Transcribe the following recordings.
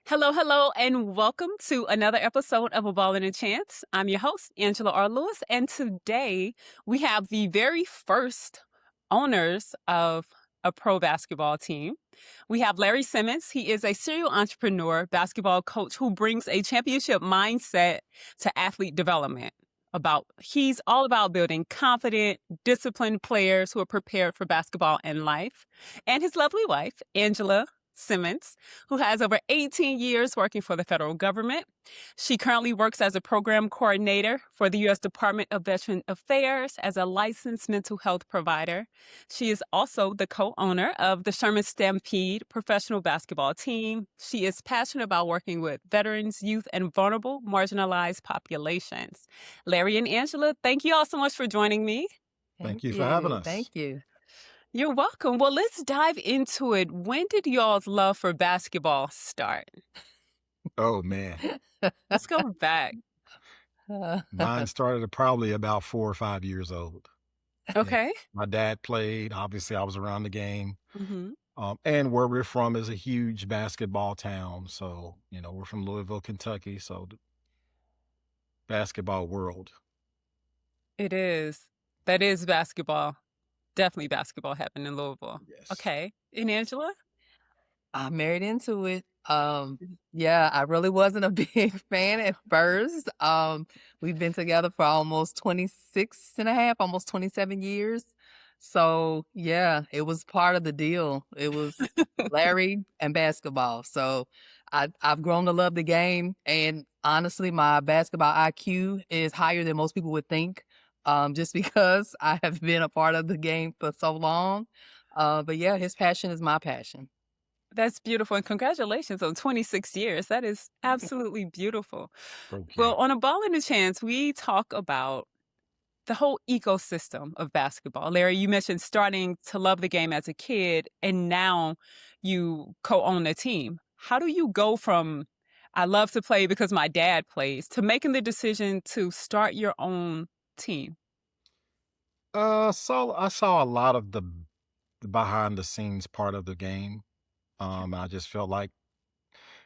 Hello, hello, and welcome to another episode of A Ball and a Chance. I'm your host, Angela R. Lewis, and today we have the very first owners of a pro basketball team. We have Larry Simmons. He is a serial entrepreneur, basketball coach who brings a championship mindset to athlete development. He's all about building confident, disciplined players who are prepared for basketball and life. And his lovely wife, Angela Simmons, who has over 18 years working for the federal government. She currently works as a program coordinator for the U.S. Department of Veteran Affairs as a licensed mental health provider. She is also the co-owner of the Sherman Stampede professional basketball team. She is passionate about working with veterans, youth, and vulnerable marginalized populations. Larry and Angela, thank you all so much for joining me. Thank you for having us. Thank you. You're welcome. Well, let's dive into it. When did y'all's love for basketball start? Oh, man. Let's go back. Mine started at probably about 4 or 5 years old. Okay. My dad played. Obviously, I was around the game. Mm-hmm. And where we're from is a huge basketball town. So, we're from Louisville, Kentucky. So, the basketball world. It is. That is basketball. Definitely basketball happened in Louisville. Yes. Okay. And Angela? I married into it. I really wasn't a big fan at first. We've been together for almost 26 and a half, almost 27 years. So it was part of the deal. It was Larry and basketball. So I've grown to love the game. And honestly, my basketball IQ is higher than most people would think. Just because I have been a part of the game for so long. But his passion is my passion. That's beautiful. And congratulations on 26 years. That is absolutely beautiful. Okay. Well, on A Ball and a Chance, we talk about the whole ecosystem of basketball. Larry, you mentioned starting to love the game as a kid, and now you co-own a team. How do you go from, I love to play because my dad plays, to making the decision to start your own team? So I saw a lot of the behind the scenes part of the game. I just felt like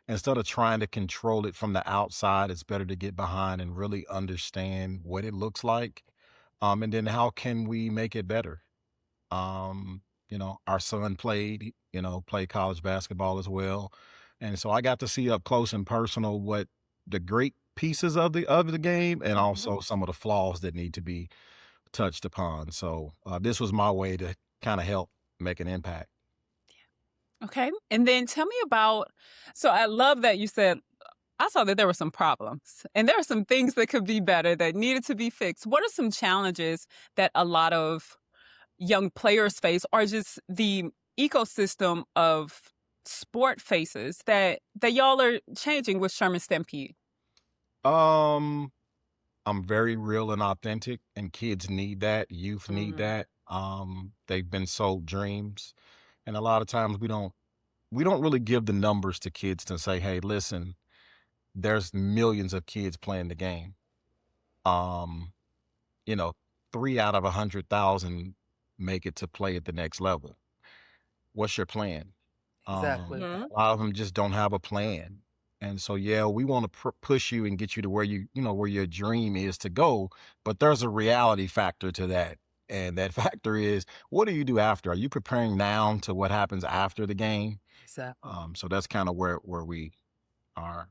instead of trying to control it from the outside, it's better to get behind and really understand what it looks like. And then how can we make it better? Our son played college basketball as well. And so I got to see up close and personal what the great pieces of the game and also some of the flaws that need to be touched upon. So this was my way to kind of help make an impact. Okay. And then tell me about, so I love that you said, I saw that there were some problems and there are some things that could be better that needed to be fixed. What are some challenges that a lot of young players face, or just the ecosystem of sport faces that y'all are changing with Sherman Stampede? I'm very real and authentic, and kids need that. Youth need that. They've been sold dreams, and a lot of times we don't really give the numbers to kids to say, hey, listen, there's millions of kids playing the game. 3 out of 100,000 make it to play at the next level. What's your plan? Exactly. A lot of them just don't have a plan. And so, we want to push you and get you to where where your dream is to go. But there's a reality factor to that. And that factor is, what do you do after? Are you preparing now to what happens after the game? Exactly. So that's kind of where we are.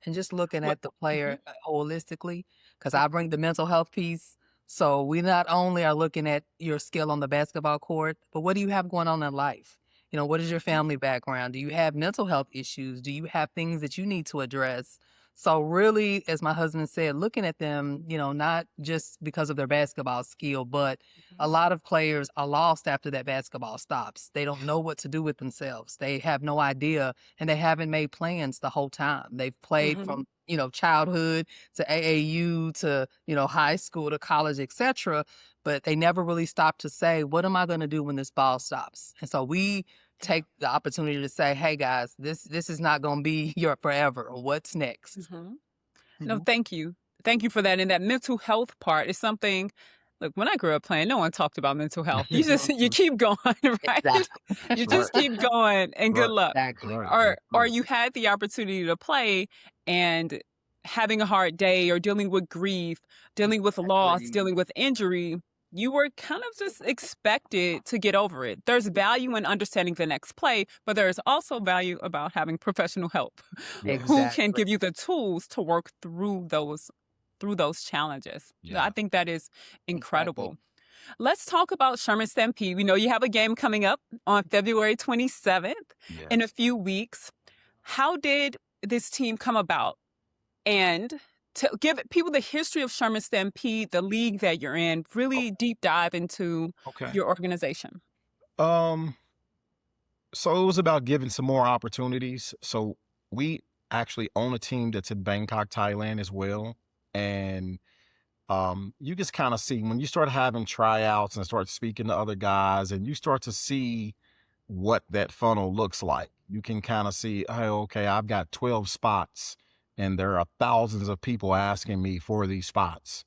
And just looking at the player holistically, because I bring the mental health piece. So we not only are looking at your skill on the basketball court, but what do you have going on in life? What is your family background? Do you have mental health issues? Do you have things that you need to address? So really, as my husband said, looking at them, not just because of their basketball skill, but a lot of players are lost after that basketball stops. They don't know what to do with themselves. They have no idea, and they haven't made plans the whole time. They've played from, childhood to AAU to, high school to college, etc. But they never really stop to say, what am I going to do when this ball stops? And so we take the opportunity to say, hey guys, this is not going to be your forever. What's next? No, thank you. Thank you for that. And that mental health part is something Look, when I grew up playing, no one talked about mental health. You just you keep going, right? Exactly. You Right, just keep going and good right, luck. Exactly. right. Or That's or true. you had the opportunity to play and having a hard day or dealing with grief, dealing with loss, Exactly. dealing with injury, you were kind of just expected to get over it. There's value in understanding the next play, but there is also value about having professional help Yes. who can Exactly. give you the tools to work through those challenges. I Yeah. think that is Exactly. incredible. Let's talk about Sherman Stampede. We know you have a game coming up on February 27th in a Yes. few weeks. How did this team come about? And to give people the history of Sherman Stampede, the league that you're in, O- really deep dive into Okay. your organization. Um, so it was about giving some more opportunities. So we actually own a team that's in Bangkok, Thailand as well. And you just kind of see when you start having tryouts and start speaking to other guys and you start to see what that funnel looks like. You can kind of see, oh, okay, I've got 12 spots and there are thousands of people asking me for these spots.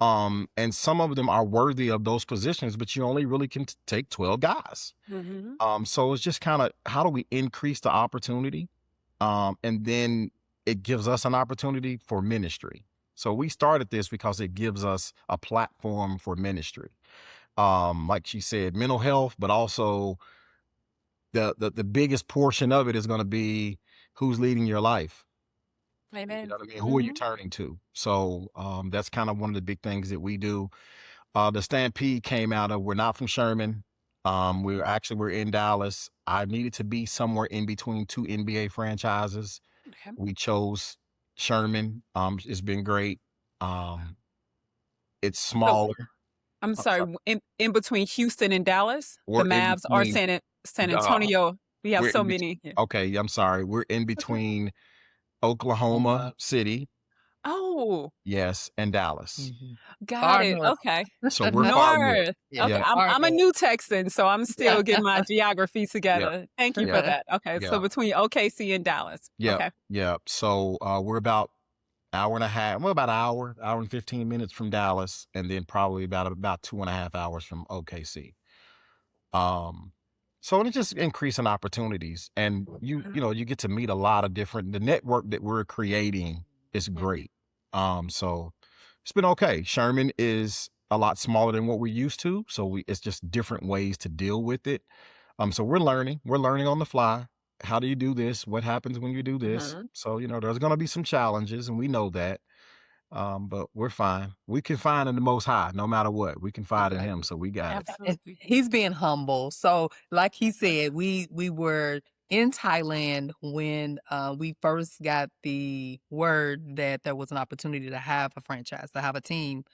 And some of them are worthy of those positions, but you only really can take 12 guys. Mm-hmm. So it's just kind of how do we increase the opportunity? And then it gives us an opportunity for ministry. So we started this because it gives us a platform for ministry. Like she said, mental health, but also the biggest portion of it is going to be who's leading your life. You know Amen. what I mean? Who are you Mm-hmm. turning to? So that's kind of one of the big things that we do. The Stampede came out of we're not from Sherman. We're in Dallas. I needed to be somewhere in between two NBA franchises. Okay. We chose Sherman. It's been great. Um, it's So smaller. I'm I'm sorry, sorry. in between Houston and Dallas, the We're in Mavs are between. San Uh, Antonio. We have we're so in between. many here. Okay, I'm sorry. We're in Okay. between Oklahoma City, Oh, yes, and Dallas. Mhm. got Far it. north. Okay. So we're far north. North. Yeah, Okay. Yeah, I'm far I'm a north. new Texan, so I'm still getting my geography yeah, together. Thank you for yeah, that. Okay. So yeah, between OKC and Dallas. yeah, Okay. yeah. So we're about hour and a half. Well, about an hour and 15 minutes from Dallas, and then probably about 2.5 hours from OKC. Um, so it's just increasing opportunities, and you get to meet a lot of different. The network that we're creating is great. So it's been okay. Sherman is a lot smaller than what we're used to, so it's just different ways to deal with it. So we're learning. We're learning on the fly. How do you do this? What happens when you do this? Mm-hmm. So there's going to be some challenges, and we know that. But we're fine. We can find in the Most High, no matter what. We can find in Him, Exactly. so we got it. And Absolutely. he's being humble. So, like he said, we were in Thailand when we first got the word that there was an opportunity to have a franchise, to have a team.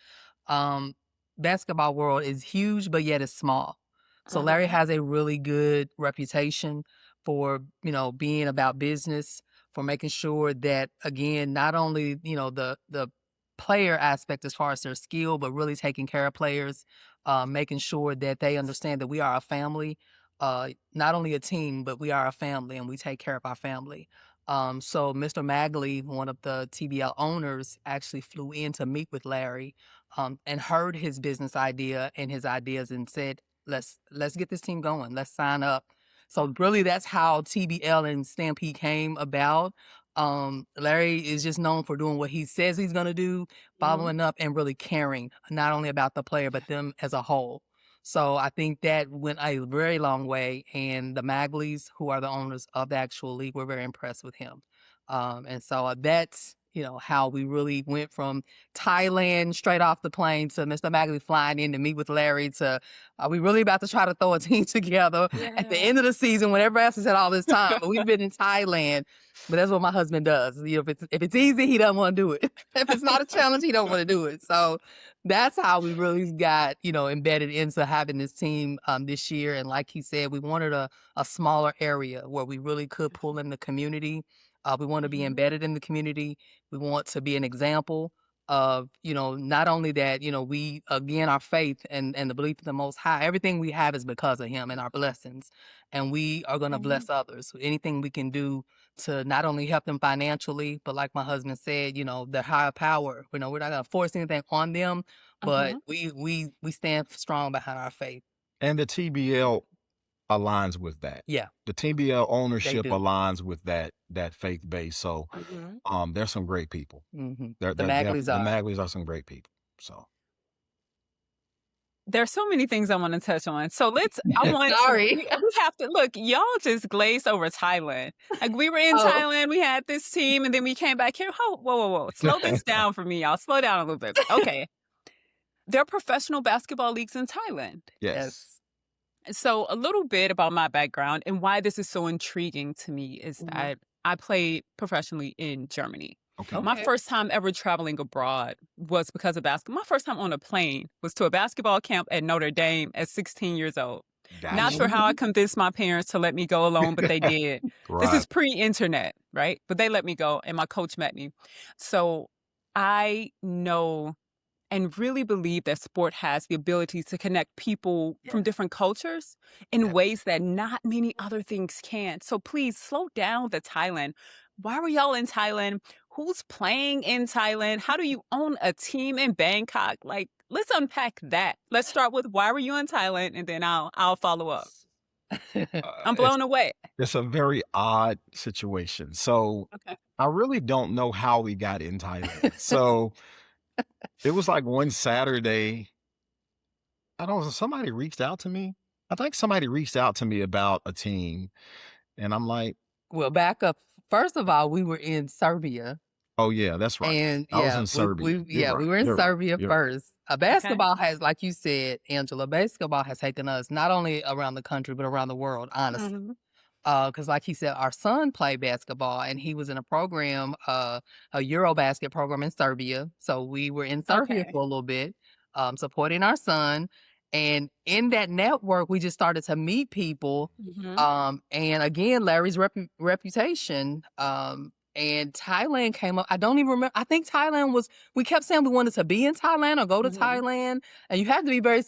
um, Basketball world is huge, but yet it's small. So Larry Mm-hmm. has a really good reputation for, being about business, for making sure that again, not only, the player aspect as far as their skill, but really taking care of players, making sure that they understand that we are a family, not only a team, but we are a family and we take care of our family. So Mr. Magley, one of the TBL owners, actually flew in to meet with Larry, and heard his business idea and his ideas and said, let's get this team going. Let's sign up. So really that's how TBL and Stampede came about. Larry is just known for doing what he says he's gonna do, Mm-hmm. following up and really caring not only about the player but them as a whole. So I think that went a very long way, and the Magleys, who are the owners of the actual league, were very impressed with him. And so that's how we really went from Thailand straight off the plane to Mr. Magley flying in to meet with Larry to are we really about to try to throw a team together at the Yeah. end of the season when everybody else has had all this time, but we've been in Thailand. But that's what my husband does. If it's easy, he doesn't want to do it. If it's not a challenge, he don't want to do it. So that's how we really got embedded into having this team this year. And like he said, we wanted a smaller area where we really could pull in the community. We want to be Mm-hmm. embedded in the community. We want to be an example. of, not only that, we, again, our faith and the belief in the Most High, everything we have is because of Him and our blessings. And we are going to bless others. Anything we can do to not only help them financially, but like my husband said, the higher power, we're not going to force anything on them, but we stand strong behind our faith. And the TBL aligns with that. Yeah, The TBL they ownership do. aligns with that faith base. So there's some great people. The The Magleys are. Magleys are some great people. So There's so many things I want to touch on. So Sorry. we have to look, y'all just glazed over Thailand. Like we were in Oh. Thailand, we had this team, and then we came back here. Whoa. Slow this down for me, y'all. Slow down a little bit. Okay. There are professional basketball leagues in Thailand. yes. So a little bit about my background and why this is so intriguing to me is that I played professionally in Germany. Okay. My first time ever traveling abroad was because of basketball. My first time on a plane was to a basketball camp at Notre Dame at 16 years old. Not sure how I convinced my parents to let me go alone, but they did. This is pre-internet, right? But they let me go, and my coach met me. So I know and really believe that sport has the ability to connect people from different cultures in ways that not many other things can. So please slow down the Thailand. Why were y'all in Thailand? Who's playing in Thailand? How do you own a team in Bangkok? Like, let's unpack that. Let's start with why were you in Thailand, and then I'll follow up. I'm blown away. It's a very odd situation. So I really don't know how we got in Thailand. So it was like one Saturday, I don't know, somebody reached out to me. I think somebody reached out to me about a team. And I'm like, Well, back up. First of all, we were in Serbia. oh, yeah, that's right. And I was in Serbia. we were in Serbia first. Basketball has, like you said, Angela, basketball has taken us not only around the country, but around the world, honestly. Because like he said, our son played basketball and he was in a program, a Eurobasket program in Serbia. So we were in Serbia for a little bit, supporting our son. And in that network, we just started to meet people. And again, Larry's reputation, and Thailand came up. I don't even remember. I think we kept saying we wanted to be in Thailand or go to Thailand. And you have to be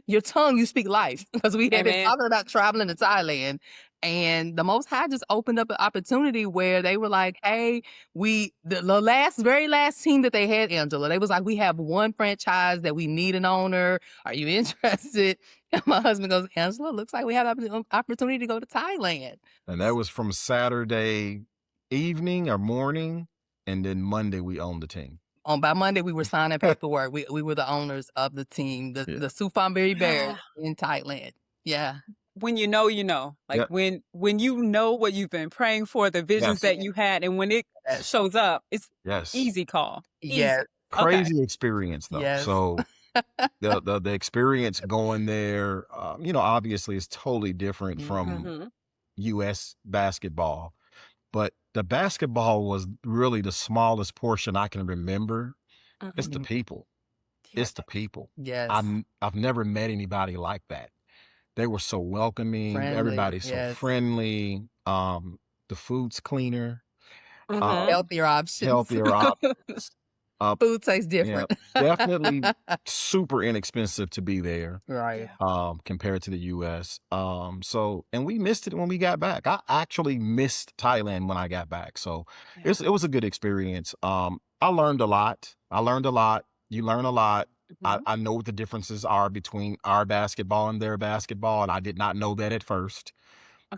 your tongue, you speak life. Because we had been talking about traveling to Thailand. And the Most High just opened up an opportunity where they were like, hey, the very last team that they had, Angela, they was like, we have one franchise that we need an owner. Are you interested? And my husband goes, Angela, looks like we have an opportunity to go to Thailand. And that was from Saturday evening or morning. And then Monday we owned the team. By Monday, we were signing paperwork. We were the owners of the team, the Suphanburi Bears in Thailand. Yeah. When you know, you know. Like when you know what you've been praying for, the visions that you had, and when it shows up, it's easy call. Yeah. Crazy experience though. Yes. So the experience going there, obviously is totally different from US basketball. But the basketball was really the smallest portion I can remember. It's the people. It's the people. Yes. I've never met anybody like that. They were so welcoming. Everybody's so friendly. The food's cleaner. Healthier options. Food tastes different. Yeah, definitely super inexpensive to be there. Right. Compared to the US. And we missed it when we got back. I actually missed Thailand when I got back. So it was a good experience. I learned a lot. You learn a lot. I know what the differences are between our basketball and their basketball, and I did not know that at first.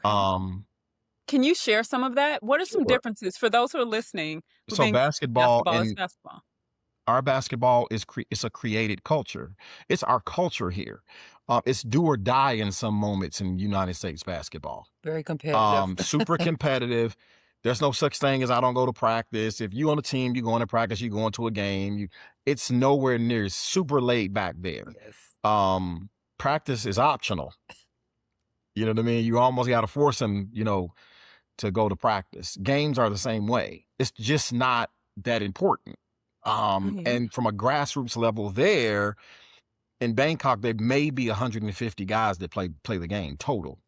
Can you share some of that? What are some differences for those who are listening? So basketball is basketball. Our basketball it's a created culture. It's our culture here. It's do or die in some moments in United States basketball. Very competitive. Super competitive. There's no such thing as I don't go to practice. If you on a team, you go into practice, you go into a game. It's nowhere near super laid back there. Yes. Practice is optional. You know what I mean? You almost got to force them, to go to practice. Games are the same way. It's just not that important. And from a grassroots level there, in Bangkok, there may be 150 guys that play the game total.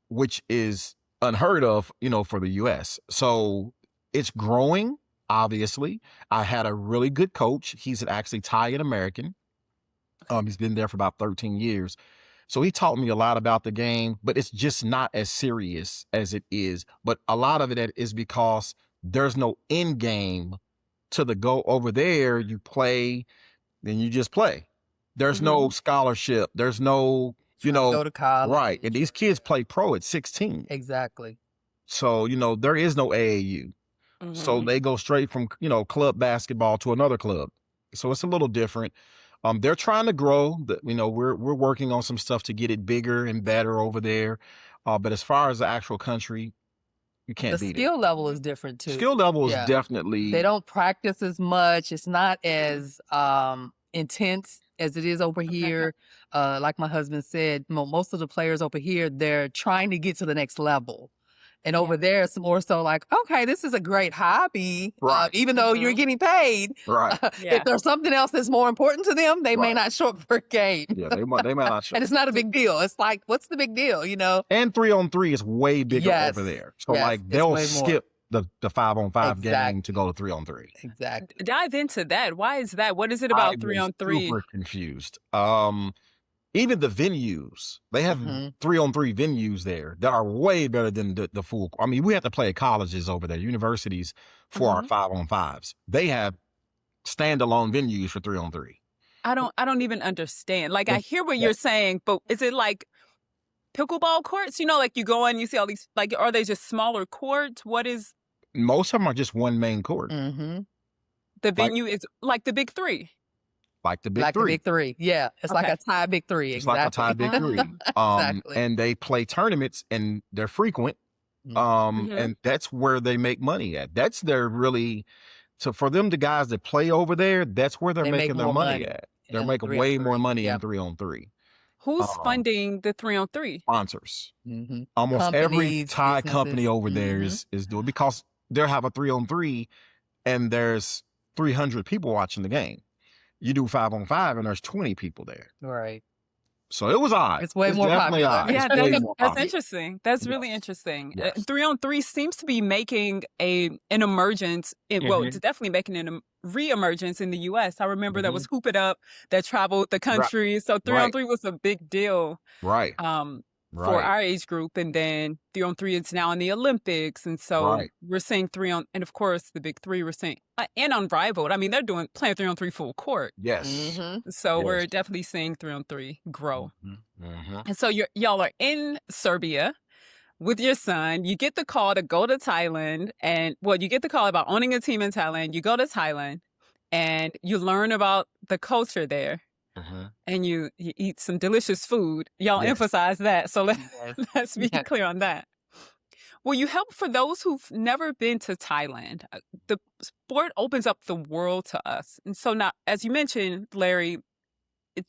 Which is unheard of, for the US. So it's growing. obviously. I had a really good coach. He's actually Italian American. He's been there for about 13 years. So he taught me a lot about the game, but it's just not as serious as it is. But a lot of it is because there's no end game to the goal. Over there. You play, then you just play. There's no scholarship. There's no, Go to college. right. And these kids play pro at 16. Exactly. So, there is no AAU. So they go straight from, club basketball to another club. So it's a little different. They're trying to grow. We're working on some stuff to get it bigger and better over there. But as far as the actual country, you can't The beat skill level is different it. too. Skill level is Yeah. definitely. They don't practice as much. It's not as intense as it is over here. Like my husband said, most of the players over here, they're trying to get to the next level. And over there, it's more so like, okay, this is a great hobby, Right. even though you're getting paid. Right. If there's something else that's more important to them, they may Right. not show up for a game. Yeah, they might not show. And it's not a big deal. It's like, what's the big deal, And 3-on-3 is way bigger Yes. over there. So Yes, like it's they'll way more. skip the 5-on-5 game Exactly. to go to 3-on-3. Exactly. Dive into that. Why is that? What is it about I 3-on-3? super confused. Even the venues, they have Mhm. 3-on-3 venues there that are way better than the full. I mean, we have to play at colleges over there, universities for our 5-on-5s. They have standalone venues for 3-on-3. I don't even understand. Like, I Yes. hear what Yes. you're saying, but is it like pickleball courts? Like you go in, you see all these, like, are they just smaller courts? What is Most of them are just one main court, Mm-hmm. the Like- venue? Is like the big three. like the big Like three. a big three. Yeah. It's like Okay. a tie big three. It's Exactly. like a tie big three. Exactly. And they play tournaments and they're frequent. Mhm. And that's where they make money at. That's their really, so for them, the guys that play over there, that's where they're They make making their more money money at. They're in making 3-on-3. way more money Yeah. in 3-on-3. Who's Um, funding the 3-on-3? Sponsors. Mhm. Almost every Companies, Thai company businesses. over there is doing, because they'll have a 3-on-3 and there's 300 people watching the game. You do 5-on-5 and there's 20 people there. Right. So it was odd. It's way more definitely popular. odd. Yeah, It's way that's, more that's popular. interesting. That's really Yes. interesting. Yes. 3-on-3 seems to be making an emergence. Well, it's definitely making an re-emergence in the U.S. I remember there was Hoop It Up that traveled the country. So 3-on-3 was a big deal. Right. For our age group, and then 3-on-3 is now in the Olympics, and so we're seeing and of course the big three we're seeing and Unrivaled. I mean, they're playing 3-on-3 full court. Yes. Mhm. So Yes. we're definitely seeing 3-on-3 grow. Mm-hmm. And so y'all are in Serbia with your son. You get the call to go to Thailand, and you get the call about owning a team in Thailand. You go to Thailand, and you learn about the culture there. And you eat some delicious food. Y'all emphasize that. So let's be clear on that. Will you help for those who've never been to Thailand? The sport opens up the world to us. And so now, as you mentioned, Larry,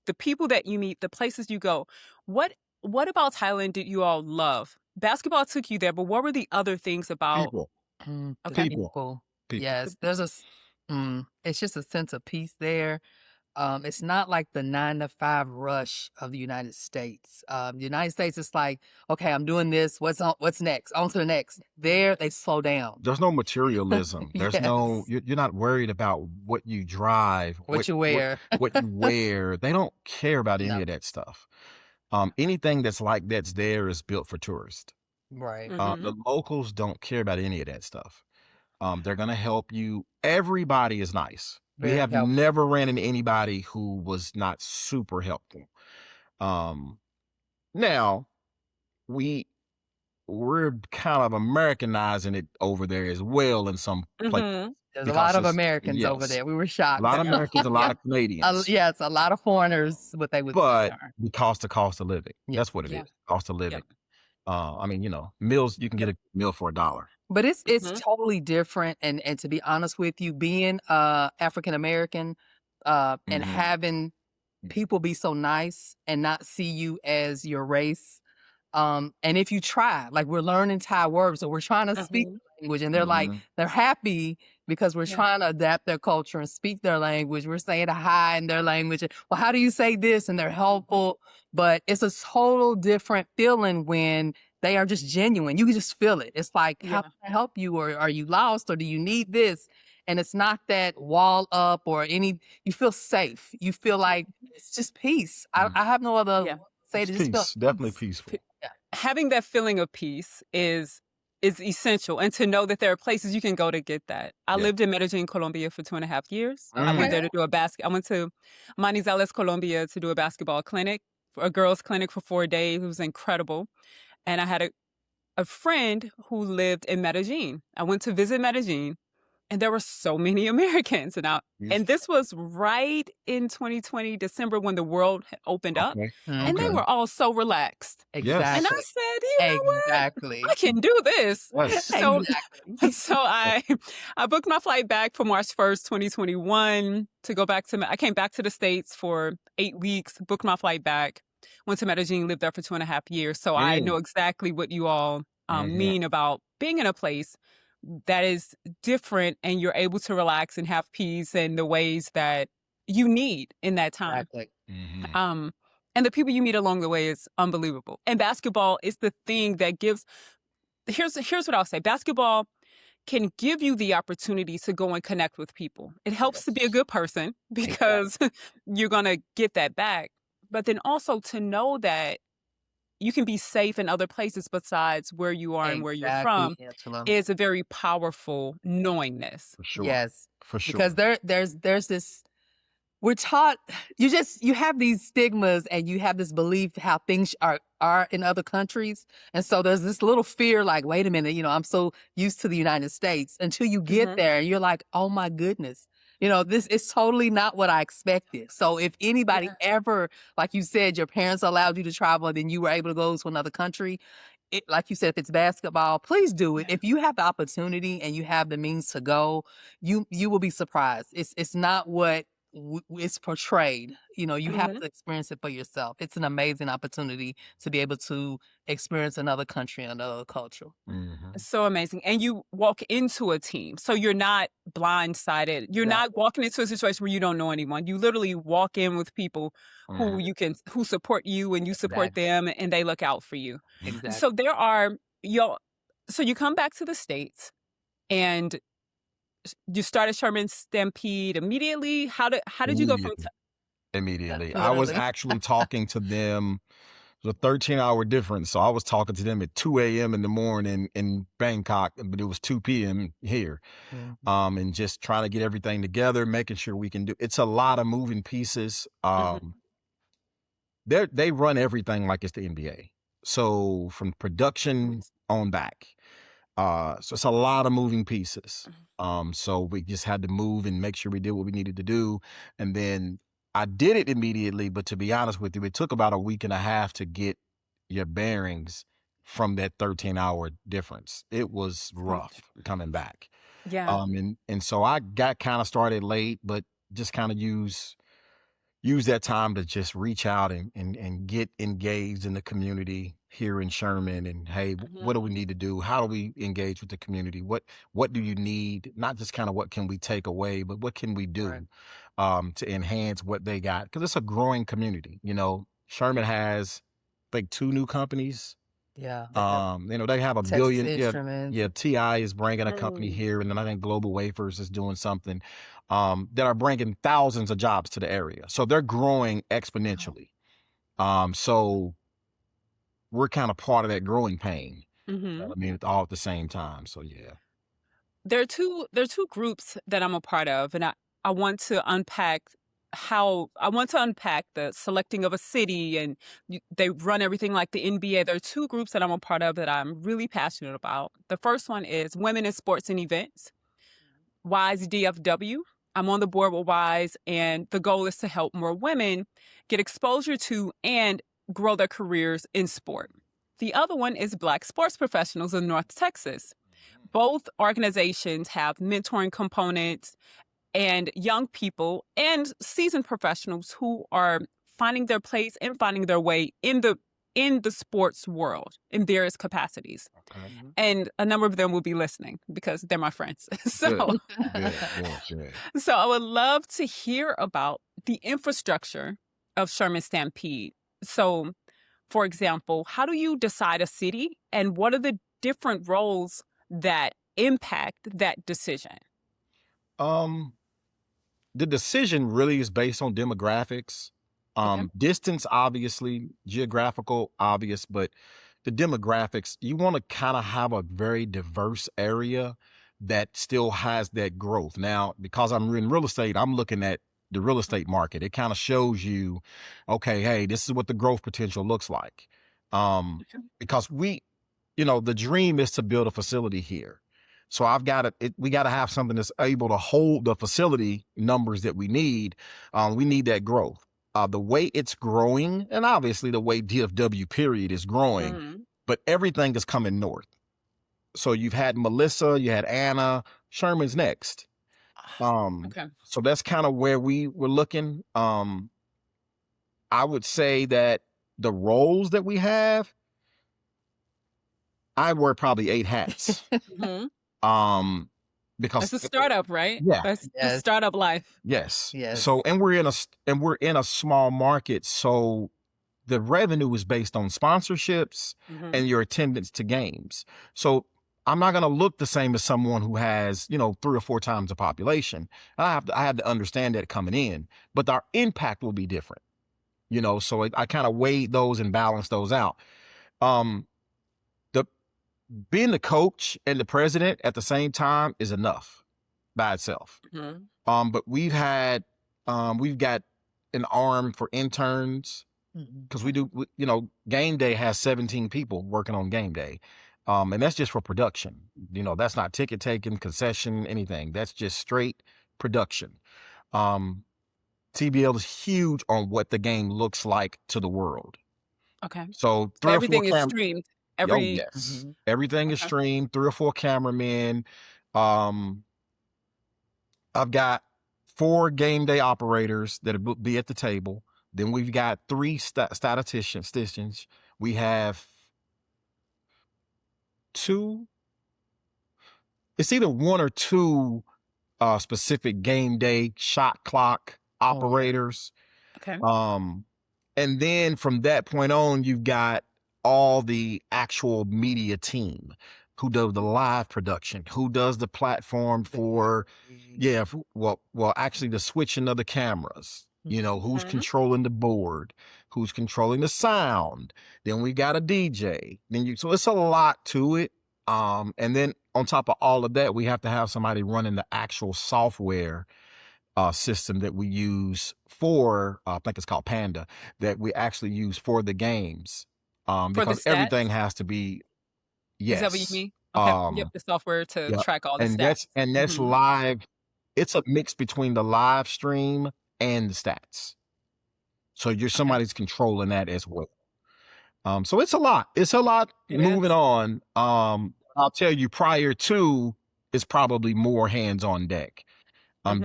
the people that you meet, the places you go, what about Thailand did you all love? Basketball took you there, but what were the other things about? People. Okay. People. Yes. There's it's just a sense of peace there. It's not like the 9-to-5 rush of the United States. The United States is like, okay, I'm doing this. What's next? On to the next. There, they slow down. There's no materialism. There's no, you're not worried about what you drive, What you wear. what you wear. They don't care about any No. of that stuff. Anything that's like that's there is built for tourists. Right. The locals don't care about any of that stuff. They're going to help you. Everybody is nice. We Very have helpful. never ran into anybody who was not super helpful. Now we're kind of Americanizing it over there as well in some places. There's a lot of because Americans over yes. there. We were shocked. A lot of Americans, a lot of Canadians. Yes, a lot of foreigners, what they would But say are. because the cost of living. Yeah. That's what it Yeah. is. Cost of living. I mean, meals, you can get a meal for $1. But it's totally different. And to be honest with you, being African American and having people be so nice and not see you as your race. And if you try, like we're learning Thai words, so we're trying to speak the language, and they're like, they're happy because we're trying to adapt their culture and speak their language. We're saying hi in their language. Well, how do you say this? And they're helpful. But it's a total different feeling when they are just genuine. You can just feel it. It's like, how can I help you? Or are you lost? Or do you need this? And it's not that wall up or you feel safe. You feel like it's just peace. I have no other Yeah. say It's to just feel peace, definitely peace. peaceful. Yeah, Having that feeling of peace is essential, and to know that there are places you can go to get that. I Yeah. lived in Medellin, Colombia for 2.5 years. I Mm. went okay. there to do I went to Manizales, Colombia to do a basketball clinic, a girls' clinic for 4 days. It was incredible. And I had a friend who lived in Medellin. I went to visit Medellin, and there were so many Americans. And this was right in 2020, December, when the world had opened up, Okay. and they Okay. Mhm. were all so relaxed. Yes. And I Exactly. said, you know what? I Exactly. can do this. Yes. So, Exactly. so I booked my flight back for March 1st, 2021 to go back I came back to the States for 8 weeks, booked my flight back, went to Medellin, lived there for 2.5 years. So I Mm. know exactly what you all Mhm. mean about being in a place that is different and you're able to relax and have peace in the ways that you need in that time. Exactly. Mhm. Um, and the people you meet along the way is unbelievable. And basketball is the thing that gives. Here's what I'll say. Basketball can give you the opportunity to go and connect with people. It helps to be a Yes. good person Exactly. because you're gonna get that back. But then also to know that you can be safe in other places besides where you are and where you're Exactly, from Angela. is a very powerful knowingness. For sure. Yes. For sure. Because there's this we're taught you have these stigmas and you have this belief how things are in other countries. And so there's this little fear like, wait a minute, I'm so used to the United States until you get Mhm. there and you're like, oh my goodness. This is totally not what I expected. So if anybody ever, like you said, your parents allowed you to travel and then you were able to go to another country, like you said, if it's basketball, please do it. Yeah. If you have the opportunity and you have the means to go, you will be surprised. It's not what it's portrayed. You have Mhm. to experience it for yourself. It's an amazing opportunity to be able to experience another country, another culture. Mhm. So amazing. And you walk into a team. So you're not blindsided. You're not Exactly. walking into a situation where you don't know anyone. You literally walk in with people Mhm. who support you and you support Exactly. them and they look out for you. So Exactly. there are you so you come back to the States and you started Sherman Stampede immediately. How did you go from Immediately. Immediately. I was Literally. actually talking to them. It was a 13-hour difference. So I was talking to them at 2 a.m. in the morning in Bangkok, but it was 2 p.m. here. Mhm. And just trying to get everything together, making sure we can do it's a lot of moving pieces. Mhm. They run everything like it's the NBA. So from production on back. So it's a lot of moving pieces. So we just had to move and make sure we did what we needed to do. And then I did it immediately, but to be honest with you, it took about a week and a half to get your bearings from that 13-hour difference. It was rough coming back. Yeah. And so I got kind of started late, but just kind of use that time to just reach out and get engaged in the community here in Sherman. And hey, what do we need to do? How do we engage with the community? What do you need? Not just kind of what can we take away, but what can we Right. do to enhance what they got? Because it's a growing community. Sherman has like 2 new companies. Yeah. They have a Texas billion. Yeah, Instruments. yeah. TI is bringing a company Mm. here, and then I think Global Wafers is doing something that are bringing thousands of jobs to the area. So they're growing exponentially. So we're kind of part of that growing pain. Mhm. I mean, all at the same time. So yeah. There are two groups that I'm a part of, and I want to unpack the selecting of a city and they run everything like the NBA. There are two groups that I'm a part of that I'm really passionate about. The first one is Women in Sports and Events, WISE DFW. I'm on the board with WISE, and the goal is to help more women get exposure to and grow their careers in sport. The other one is Black Sports Professionals in North Texas. Both organizations have mentoring components and young people and seasoned professionals who are finding their place and finding their way in the sports world in various capacities. Okay. And a number of them will be listening because they're my friends. Good. So Good. so I would love to hear about the infrastructure of Sherman Stampede. So, for example, how do you decide a city and what are the different roles that impact that decision? The decision really is based on demographics. Okay. Distance, obviously, geographical, obvious, but the demographics, you want to kind of have a very diverse area that still has that growth. Now, because I'm in real estate, I'm looking at the real estate market. It kind of shows you, okay, hey, this is what the growth potential looks like. Because the dream is to build a facility here. So we got to have something that's able to hold the facility numbers that we need. We need that growth. The way it's growing, and obviously the way DFW period is growing, but everything is coming north. So you've had Melissa, you had Anna, Sherman's next. Okay. So that's kind of where we were looking. I would say that the roles that we have, I wear probably 8 hats. Because it's a startup, right? Yeah. That's the Yes. startup life. Yes. Yes. So, and we're in a small market. So the revenue is based on sponsorships and your attendance to games. So I'm not going to look the same as someone who has, 3 or 4 times the population. I have to understand that coming in, but our impact will be different, so I kind of weighed those and balanced those out. Being the coach and the president at the same time is enough by itself. But we've got an arm for interns because game day has 17 people working on game day. And that's just for production. That's not ticket taking, concession, anything. That's just straight production. TBL is huge on what the game looks like to the world. Okay. So So everything is streamed. Yes. Everything is streamed, 3 or 4 cameramen. I've got 4 game day operators that will be at the table. Then we've got 3 statisticians. We have 2. It's either 1 or 2 specific game day shot clock operators. Okay. And then from that point on, you've got all the actual media team who does the live production, who does the platform for, actually the switching of the cameras, who's controlling the board, who's controlling the sound. Then we got a DJ. So it's a lot to it. And then on top of all of that, we have to have somebody running the actual software system that we use for, I think it's called Panda, that we actually use for the games. Because everything has to be, yes. Is that what you mean? Okay. The software to track all the stats. That's live. It's a mix between the live stream and the stats. So somebody's controlling that as well. So it's a lot. It's a lot moving on. I'll tell you, prior to, it's probably more hands on deck.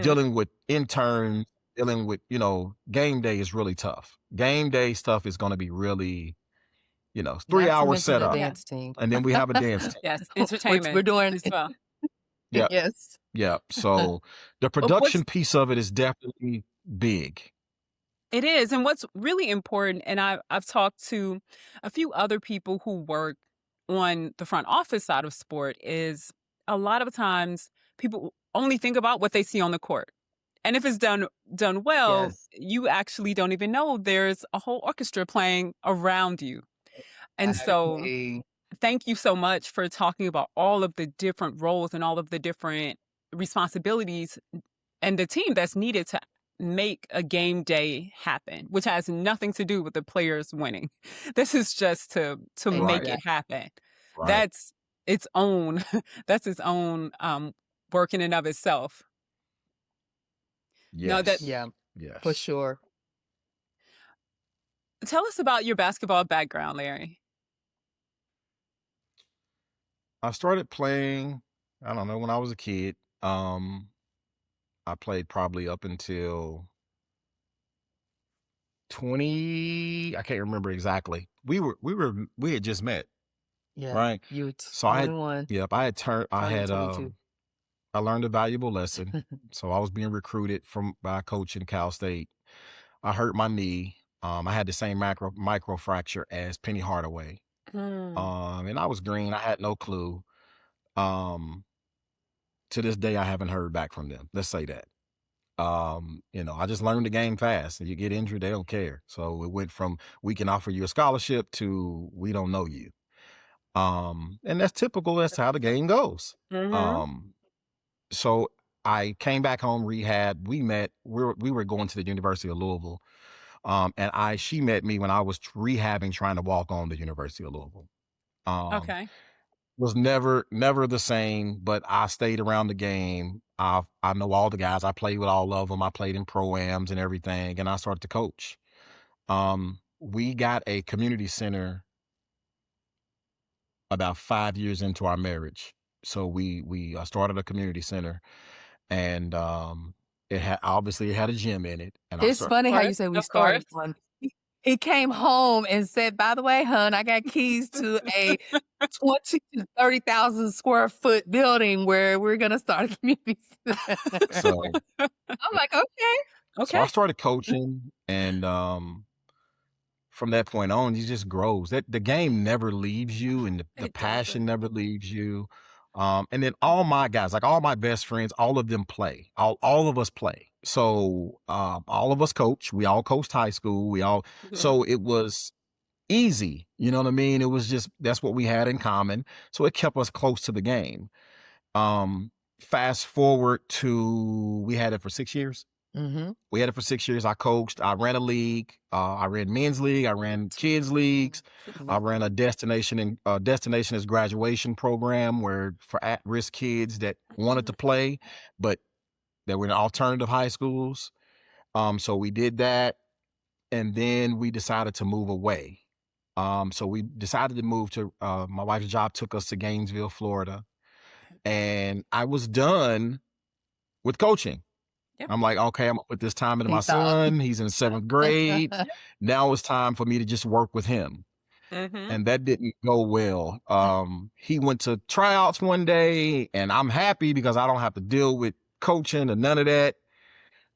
Dealing with interns, dealing with, game day is really tough. Game day stuff is going to be really, 3-hour setup. Dance team. And then we have a dance team. Yes, entertainment. Which we're doing as well. Yeah. Yes. Yeah. So the production piece of it is definitely big. It is. And what's really important, and I've talked to a few other people who work on the front office side of sport, is a lot of times people only think about what they see on the court. And if it's done well, you actually don't even know there's a whole orchestra playing around you. And so thank you so much for talking about all of the different roles and all of the different responsibilities and the team that's needed to make a game day happen, which has nothing to do with the players winning. This is just to make it happen. Right. That's its own work in and of itself. Yes. Yes. Yes. For sure. Tell us about your basketball background, Larry. I started playing, I don't know, when I was a kid. I played probably up until 20, I can't remember exactly. We had just met. Yeah. Right. You were So I learned a valuable lesson. So I was being recruited by a coach in Cal State. I hurt my knee. I had the same micro fracture as Penny Hardaway. And I was green. I had no clue. to this day, I haven't heard back from them. Let's say that. I just learned the game fast. If you get injured, they don't care. So it went from we can offer you a scholarship to we don't know you. And that's typical. That's how the game goes. So I came back home, rehab. We met. We were going to the University of Louisville. And she met me when I was rehabbing, trying to walk on the University of Louisville. Okay. Was never the same, but I stayed around the game. I know all the guys. I played with all of them. I played in pro-ams and everything, and I started to coach. We got a community center about 5 years into our marriage. So we started a community center, and it had a gym in it. And It's funny how you say we started one. He came home and said, "By the way, hun, I got keys to a 20 to 30,000 square foot building where we're gonna start a community center." So I'm like, okay. So I started coaching, and from that point on, it just grows. That the game never leaves you, and the passion never leaves you. And then all my guys, like all my best friends, all of them play. All of us play. So all of us coach. We all coached high school. So it was easy. You know what I mean? It was just that's what we had in common. So it kept us close to the game. Fast forward to we had it for 6 years. We had it for 6 years. I coached. I ran a league. I ran men's league. I ran kids leagues. I ran a destination as graduation program where for at-risk kids that wanted to play, but there were in alternative high schools. So we did that, and then we decided to move away. So we decided to move to my wife's job took us to Gainesville, Florida, and I was done with coaching. Yep. I'm like, okay, I'm gonna put this time into my son. He's in 7th grade. Now it's time for me to just work with him. And that didn't go well. He went to tryouts one day, and I'm happy because I don't have to deal with coaching or none of that.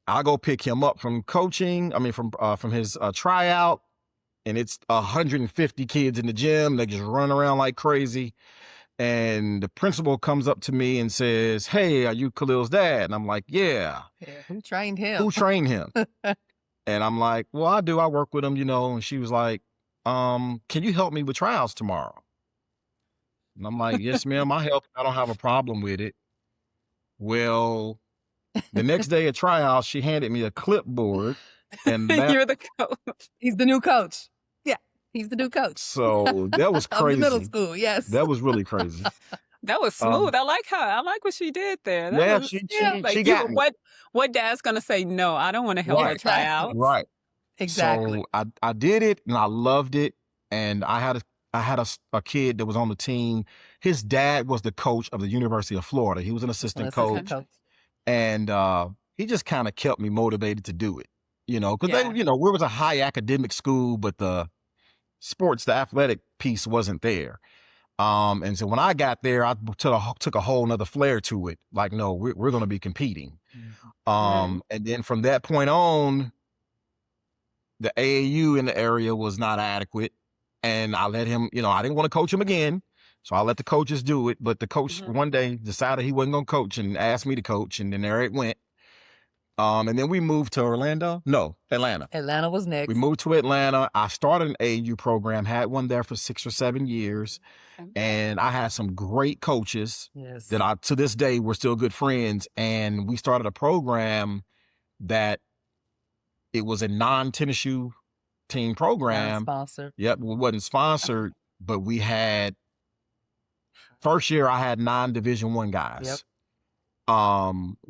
I go pick him up from coaching. I mean, from his tryout, and it's 150 kids in the gym. They just run around like crazy. And the principal comes up to me and says, "Hey, are you Khalil's dad?" And I'm like, yeah. Who trained him? Who trained him? And I'm like, well, I do. I work with him, And she was like, can you help me with tryouts tomorrow? And I'm like, yes, ma'am, I help. I don't have a problem with it. Well, the next day at tryouts, she handed me a clipboard. And you're the coach. He's the new coach. He's the new coach. So that was crazy. Middle school, yes. That was really crazy. That was smooth. I like her. I like what she did there. She got me. What dad's gonna say? No, I don't want to help her try out. Right. Exactly. So I did it, and I loved it. And I had a kid that was on the team. His dad was the coach of the University of Florida. He was an assistant coach. And he just kind of kept me motivated to do it. Because we was a high academic school, but the athletic piece wasn't there. And so when I got there, I took a whole nother flair to it. Like, no, we're going to be competing. And then from that point on, the AAU in the area was not adequate. And I let him, I didn't want to coach him again. So I let the coaches do it. But the coach one day decided he wasn't going to coach and asked me to coach. And then there it went. And then we moved to Orlando. No, Atlanta. Atlanta was next. We moved to Atlanta. I started an AAU program, had one there for 6 or 7 years. And I had some great coaches that to this day, we're still good friends. And we started a program that it was a non-tennis shoe team program. Sponsored. Yep, it wasn't sponsored, but we had, first year I had 9 Division I guys. Yep.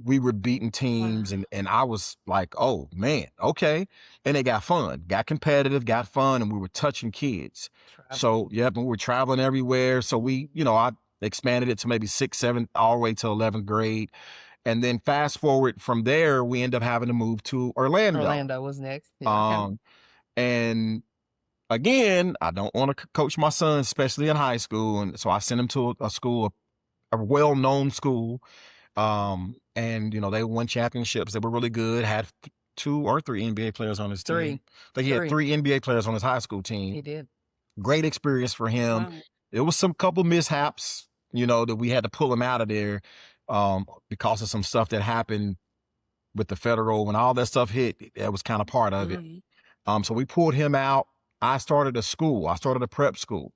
We were beating teams and I was like, oh man, okay. And they got fun, got competitive, got fun, and we were touching kids. So and we were traveling everywhere. So we, I expanded it to maybe 6th, 7th, all the way to 11th grade. And then fast forward from there, we end up having to move to Orlando. Orlando was next. And again, I don't want to coach my son, especially in high school. And so I sent him to a school, a well-known school. And they won championships. They were really good. Had 2 or 3 NBA players on his team. He had 3 NBA players on his high school team. He did. Great experience for him. Wow. It was some couple mishaps, that we had to pull him out of there. because of some stuff that happened with the federal when all that stuff hit. That was kind of part of it. So we pulled him out. I started a school. I started a prep school.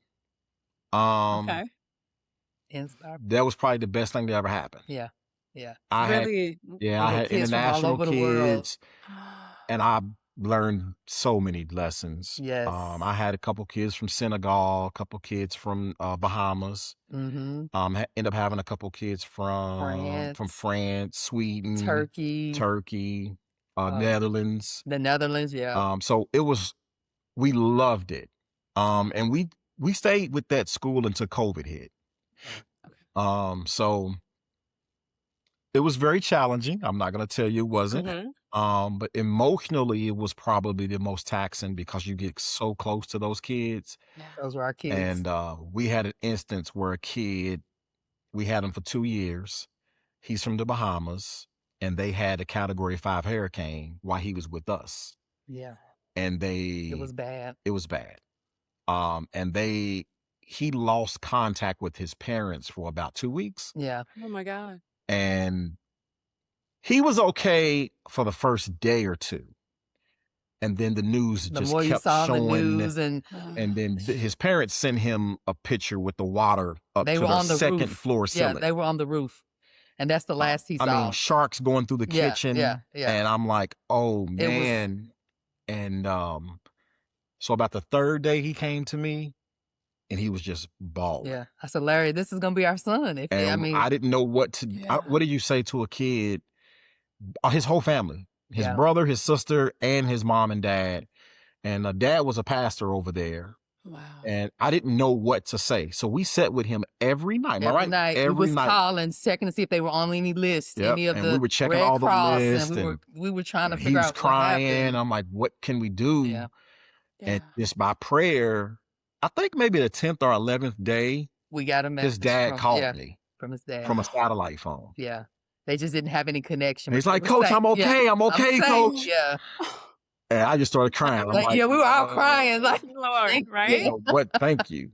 Okay. That was probably the best thing that ever happened. Yeah. Yeah. Really? I had kids from all international over the world. kids, and I learned so many lessons. Yes. I had a couple kids from Senegal, a couple kids from Bahamas. Ended up having a couple kids from France, Sweden, Turkey, Netherlands. The Netherlands, yeah. So we loved it. And we stayed with that school until COVID hit. So it was very challenging. I'm not going to tell you it wasn't. But emotionally, it was probably the most taxing because you get so close to those kids. Those were our kids. And we had an instance where a kid, we had him for 2 years. He's from the Bahamas, and they had a Category 5 hurricane while he was with us. Yeah. And it was bad. It was bad. And he lost contact with his parents for about 2 weeks. Yeah. Oh my God. And he was okay for the first day or two. And then the news just kept showing. The news and then his parents sent him a picture with the water up to the second floor ceiling. Yeah, they were on the roof. And that's the last he saw. I mean, sharks going through the kitchen. Yeah. And I'm like, oh, man. And so about the third day he came to me, and he was just bawling. Yeah. I said, Larry, this is going to be our son. I didn't know what to what do you say to a kid? His whole family, his brother, his sister, and his mom and dad. And dad was a pastor over there. Wow. And I didn't know what to say. So we sat with him every night. Every night. We was calling, checking to see if they were on any list, any of and the we were checking Red all Cross, the lists. and we were trying to figure out what crying. happened. I'm like, what can we do? Yeah. And just by prayer, I think maybe the 10th or 11th day, we got a message. His dad called me. From his dad. From a satellite phone. Yeah. They just didn't have any connection. He's like, Coach, I'm okay. I'm okay, Coach. Yeah. And I just started crying. I'm like, we were all crying. Like, Lord, right? Thank you.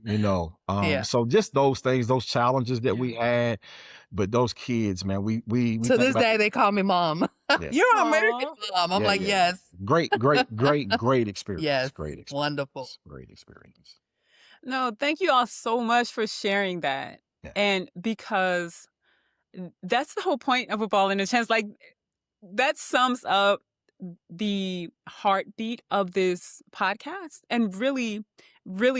So just those things, those challenges that we had. But those kids, man, we to this day, they call me mom. Yes. You're an American mom. I'm like, yes. Great experience. Yes. Great experience. Wonderful. Great experience. No, thank you all so much for sharing that. Yeah. And because that's the whole point of A Ball and a Chance. Like, that sums up the heartbeat of this podcast and really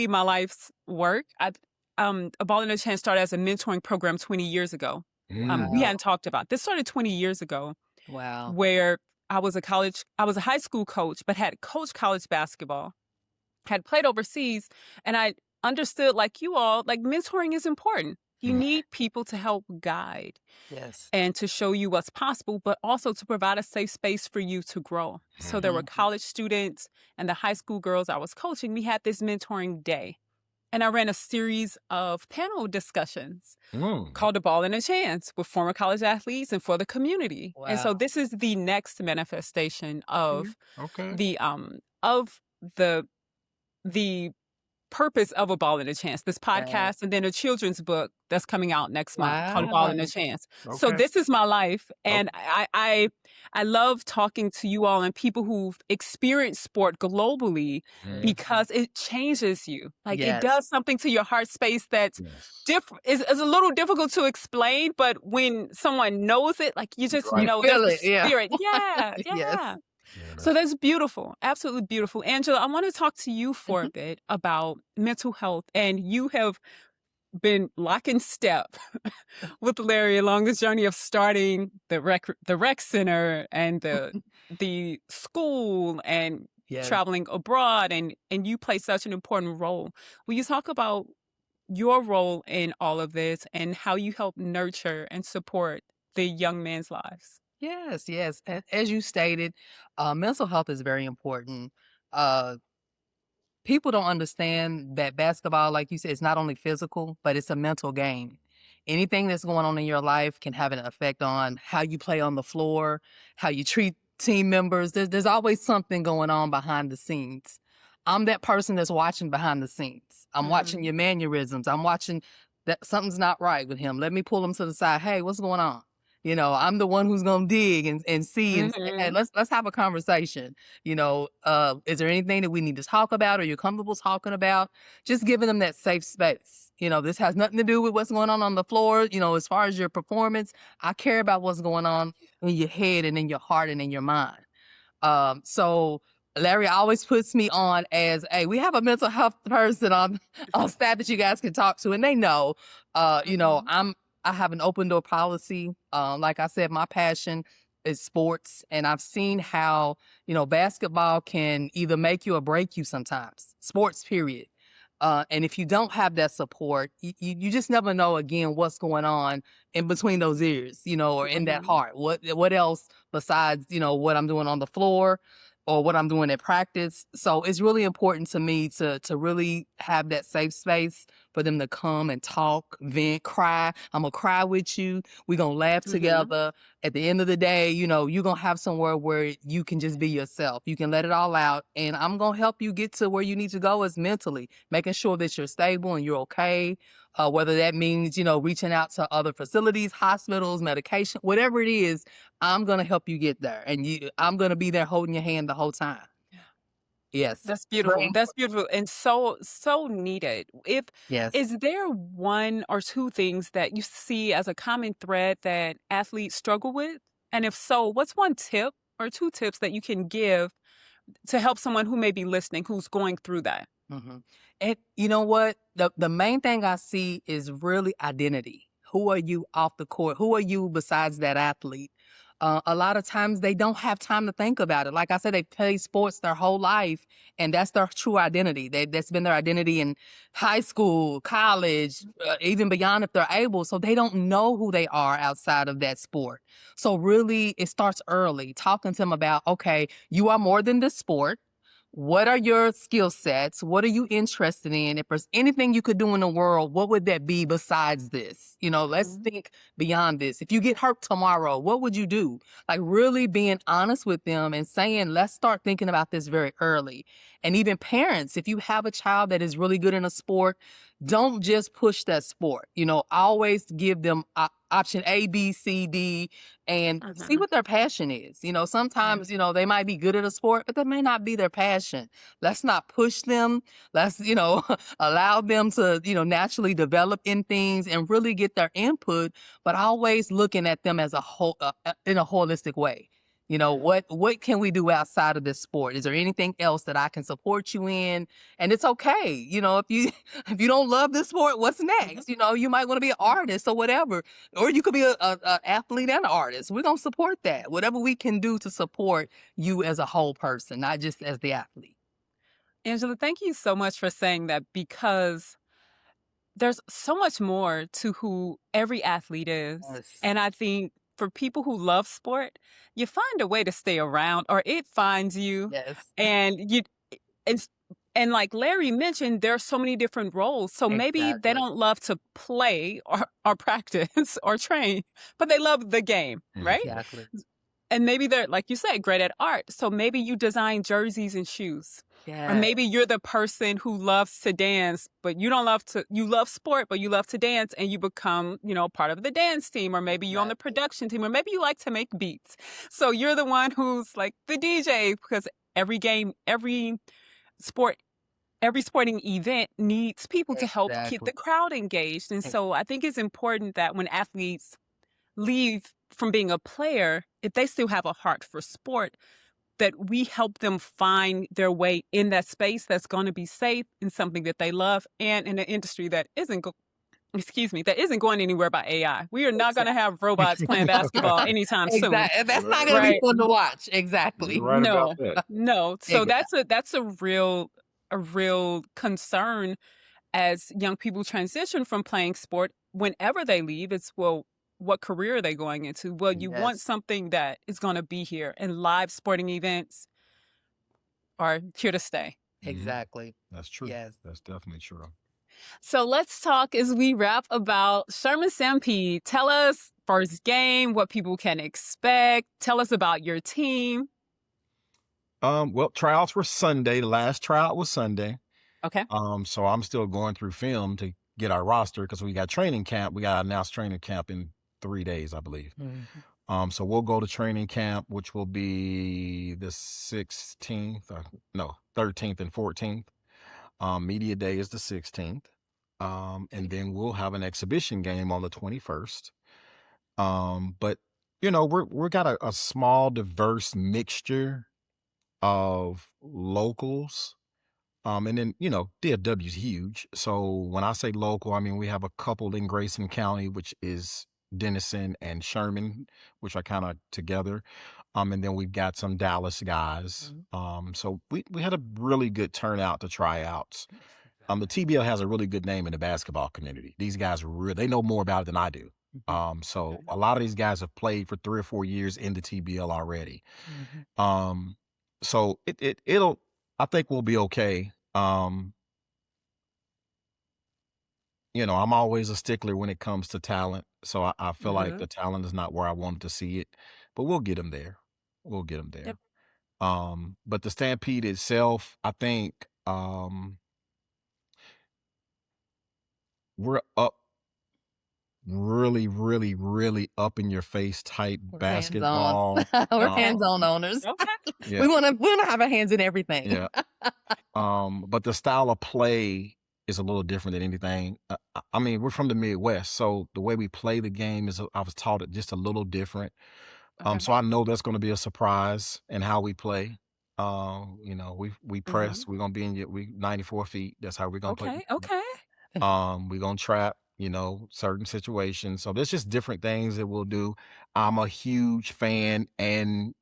my life's work. A Ball and a Chance started as a mentoring program 20 years ago. We hadn't talked about this. Started 20 years ago. Wow. Where I was a high school coach, but had coached college basketball, had played overseas, and I understood, like you all, like mentoring is important. You need people to help guide. Yes. And to show you what's possible, but also to provide a safe space for you to grow. So there were college students and the high school girls I was coaching. We had this mentoring day. And I ran a series of panel discussions called A Ball and a Chance with former college athletes and for the community. Wow. And so this is the next manifestation of the purpose of A Ball and a Chance, this podcast, and then a children's book that's coming out next month called A Ball and a Chance. Okay. So this is my life. And I love talking to you all and people who've experienced sport globally because it changes you. Like it does something to your heart space that's is a little difficult to explain, but when someone knows it, like you just know there's the spirit. Yeah. Yes. So that's beautiful. Absolutely beautiful. Angela, I want to talk to you for a bit about mental health. And you have been lock in step with Larry along this journey of starting the rec center and the school and traveling abroad. And you play such an important role. Will you talk about your role in all of this and how you help nurture and support the young men's lives? Yes. As you stated, mental health is very important. People don't understand that basketball, like you said, is not only physical, but it's a mental game. Anything that's going on in your life can have an effect on how you play on the floor, how you treat team members. There's always something going on behind the scenes. I'm that person that's watching behind the scenes. I'm watching your mannerisms. I'm watching that something's not right with him. Let me pull him to the side. Hey, what's going on? I'm the one who's gonna dig and see and say, hey, Mhm. let's have a conversation. Is there anything that we need to talk about or you're comfortable talking about? Just giving them that safe space. This has nothing to do with what's going on the floor. As far as your performance, I care about what's going on in your head and in your heart and in your mind. So Larry always puts me on as, hey, we have a mental health person on staff that you guys can talk to, and they know, Mhm. I have an open door policy. Like I said, my passion is sports, and I've seen how basketball can either make you or break you sometimes. Sports, period. And if you don't have that support, you just never know again what's going on in between those ears, or in that Mhm. heart. What else besides what I'm doing on the floor or what I'm doing at practice. So it's really important to me to really have that safe space for them to come and talk, vent, cry. I'm gonna cry with you. We're gonna laugh Mhm. together. At the end of the day, you're gonna have somewhere where you can just be yourself. You can let it all out. And I'm gonna help you get to where you need to go as mentally, making sure that you're stable and you're okay. Whether that means, reaching out to other facilities, hospitals, medication, whatever it is, I'm gonna help you get there, and I'm gonna be there holding your hand the whole time. Yes, That's it's very beautiful. That's important. beautiful and so needed. If Yes. Is there one or two things that you see as a common thread that athletes struggle with? And if so, what's one tip or two tips that you can give to help someone who may be listening who's going through that? Mhm. And you know what? The main thing I see is really identity. Who are you off the court? Who are you besides that athlete? A lot of times they don't have time to think about it. Like I said, they play sports their whole life, and that's their true identity. That's been their identity in high school, college, even beyond if they're able. So they don't know who they are outside of that sport. So really, it starts early, talking to them about, okay, you are more than this sport. What are your skill sets? What are you interested in? If there's anything you could do in the world, what would that be besides this? Let's Mhm. think beyond this. If you get hurt tomorrow, what would you do? Like really being honest with them and saying, let's start thinking about this very early. And even parents, if you have a child that is really good in a sport, don't just push that sport. Always give them option A, B, C, D, and see Mhm. what their passion is. Yeah. Sometimes, they might be good at a sport, but that may not be their passion. Let's not push them. Let's, allow them to, naturally develop in things and really get their input, but always looking at them as a whole, in a holistic way. What can we do outside of this sport? Is there anything else that I can support you in? And it's okay. If you if you don't love this sport, what's Mhm. next? You might want to be an artist or whatever, or you could be a athlete and an artist. We're gonna support that. Whatever we can do to support you as a whole person, not just as the athlete. Angela, thank you so much for saying that because there's so much more to who every athlete is. Yes. And I think for people who love sport, you find a way to stay around or it finds you. Yes. And and, s- and like Larry mentioned, there are so many different roles. So maybe they Exactly. don't love to play or practice or train, but they love the game, Mhm. right? Exactly. And maybe they're, like you said, great at art. So maybe you design jerseys and shoes. Or Yeah. maybe you're the person who loves to dance, but you love sport, but you love to dance and you become, part of the dance team. Or maybe you're on the Exactly. production team, or maybe you like to make beats. So you're the one who's like the DJ because every game, sport, every sporting event needs people to help keep Exactly. the crowd engaged. And so I think it's important that when athletes leave from being a player, if they still have a heart for sport, that we help them find their way in that space that's going to be safe in something that they love and in an industry that that isn't going anywhere by AI. We are not going to have robots playing basketball anytime soon, Exactly. That's not gonna be right? fun to watch. You're Exactly. right about No, that. no. So Exactly. that's a real concern as young people transition from playing sport. Whenever they leave, it's, well, what career are they going into? Well, you want Yes. something that is going to be here, and live sporting events are here to stay. Mhm. Exactly. That's true. Yes. That's definitely true. So let's talk as we wrap about Sherman Stampede. Tell us first game, what people can expect. Tell us about your team. Well, tryouts were Sunday. The last tryout was Sunday. Okay. So I'm still going through film to get our roster because we got training camp. We got to announce training camp in 3 days, I believe. So we'll go to training camp, which will be the 16th, no, 13th and 14th. Media day is the 16th. And then we'll have an exhibition game on the 21st. But we're got a small, diverse mixture of locals. And then, DFW is huge. So when I say local, I mean, we have a couple in Grayson County, which is Denison and Sherman, which are kind of together. And then we've got some Dallas guys. So we had a really good turnout to tryouts. The TBL has a really good name in the basketball community. These guys they know more about it than I do. So a lot of these guys have played for 3 or 4 years in the TBL already. So it'll, I think we'll be okay. I'm always a stickler when it comes to talent. So I feel like the talent is not where I wanted to see it, but we'll get them there. We'll get them there. Yep. But the Stampede itself, I think, we're up really, really, really up in your face type basketball. We're hands-on owners. Okay. Yeah. We want to have our hands in everything. Yeah. But the style of play is a little different than anything. I mean, we're from the Midwest, so the way we play the game I was taught it just a little different. So I know that's going to be a surprise in how we play. We press. We're gonna be we 94 feet. That's how we're gonna play. Okay. We're gonna trap. Certain situations. So there's just different things that we'll do. I'm a huge fan and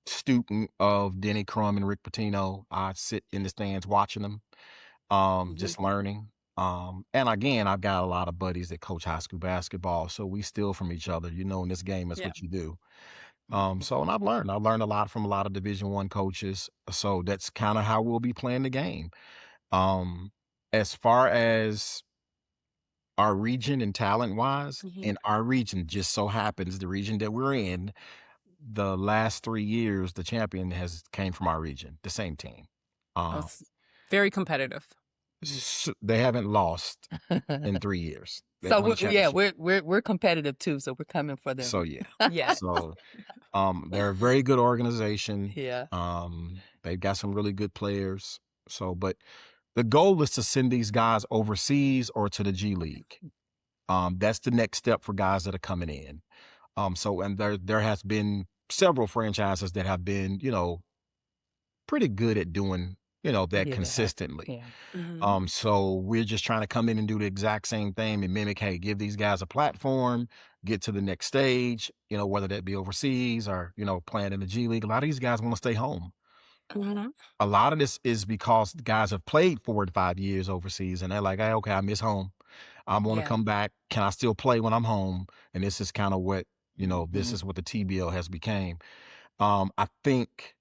student of Denny Crum and Rick Pitino. I sit in the stands watching them, just learning. And again, I've got a lot of buddies that coach high school basketball, so we steal from each other. In this game, that's what you do. And I've learned a lot from a lot of Division I coaches. So that's kind of how we'll be playing the game. As far as our region and talent wise, in our region, just so happens the region that we're in, the last 3 years, the champion came from our region, the same team. It's very competitive. They haven't lost in 3 years. So we're competitive too. So we're coming for them. So yeah. Yeah. So they're a very good organization. Yeah. They've got some really good players. So, but the goal is to send these guys overseas or to the G League. That's the next step for guys that are coming in. And there has been several franchises that have been, pretty good at doing, that consistently. So we're just trying to come in and do the exact same thing and mimic, hey, give these guys a platform, get to the next stage, whether that be overseas or, playing in the G League. A lot of these guys want to stay home. A lot of this is because guys have played 4 to 5 years overseas and they're like, hey, okay, I miss home. I want to come back. Can I still play when I'm home? And this is kind of what, this is what the TBL has became. I think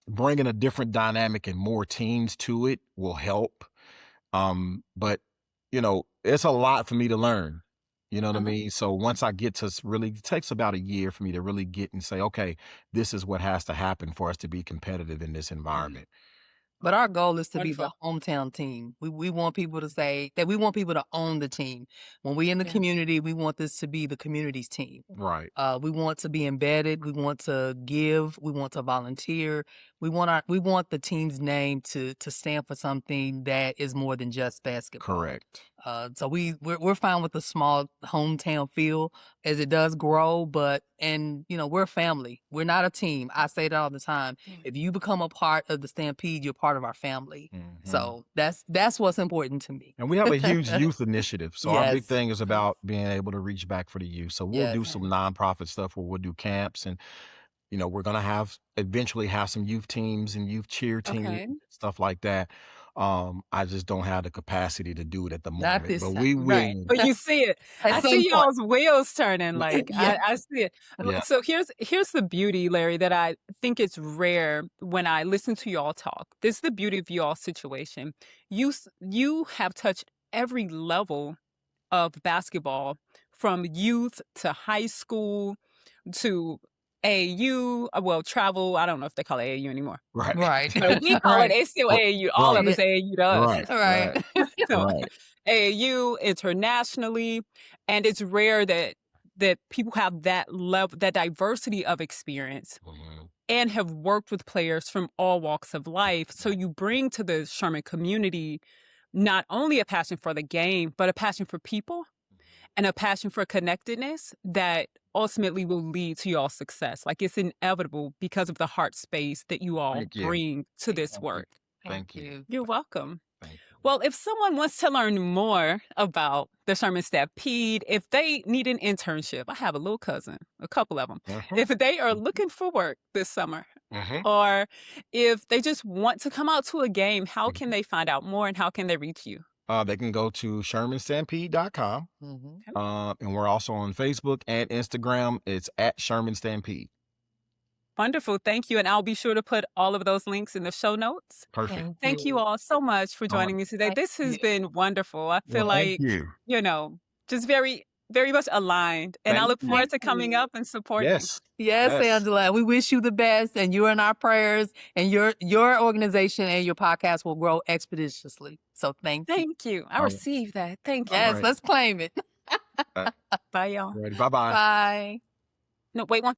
bringing a different dynamic and more teams to it will help. But, it's a lot for me to learn. You know what I mean? So once I get to it takes about a year for me to really get and say, okay, this is what has to happen for us to be competitive in this environment. But our goal is to be Wonderful. the hometown team. We want people to say that we want people to own the team. When we in the community, we want this to be the community's team. Right. We want to be embedded. We want to give. We want to volunteer. We want the team's name to stand for something that is more than just basketball. Correct. So we're fine with the small hometown feel as it does grow, but we're a family. We're not a team. I say that all the time. If you become a part of the Stampede, you're part of our family. So that's what's important to me. And we have a huge youth initiative. So our big thing is about being able to reach back for the youth. So we'll do some nonprofit stuff where we'll do camps and we're going to eventually have some youth teams and youth cheer teams, stuff like that. I just don't have the capacity to do it at the moment. Not this But time. we will. Right. But you see it. I see y'all's wheels turning. Like I see it. Yeah. So here's the beauty, Larry, that I think it's rare when I listen to y'all talk. This is the beauty of y'all's situation. You have touched every level of basketball, from youth to high school to AAU, well, travel. I don't know if they call it AAU anymore. Right. Right. But we call it, it's still Well, AAU. All of right. it's AAU to us. Right. Right. So Right. AAU internationally, and it's rare that people have that level, that diversity of experience, Mhm. and have worked with players from all walks of life. So you bring to the Sherman community not only a passion for the game, but a passion for people and a passion for connectedness that ultimately will lead to y'all's success. Like, it's inevitable because of the heart space that you all Thank you. bring to this Thank you. work. Thank you. You're welcome. Thank you. Well, if someone wants to learn more about the Sherman Stampede, if they need an internship, I have a little cousin, a couple of them. Mhm. If they are looking for work this summer, Mhm. or if they just want to come out to a game, how can they find out more and how can they reach you? They can go to ShermanStampede.com. Mhm. And we're also on Facebook and Instagram. It's at Sherman Stampede. Wonderful. Thank you. And I'll be sure to put all of those links in the show notes. Perfect. Thank you all so much for right. joining me today. Thank This has you. been wonderful. I feel Well, thank like, you. just very, very much aligned. And I Thank look you. forward to coming up and supporting. Yes. Yes, Yes. Angela. And we wish you the best, and you're in our prayers, and your organization and your podcast will grow expeditiously. So thank you. Thank you. I All right. received that. Thank you. Yes, right. let's claim it. Bye, y'all. Ready. Bye-bye. Bye. No, wait one.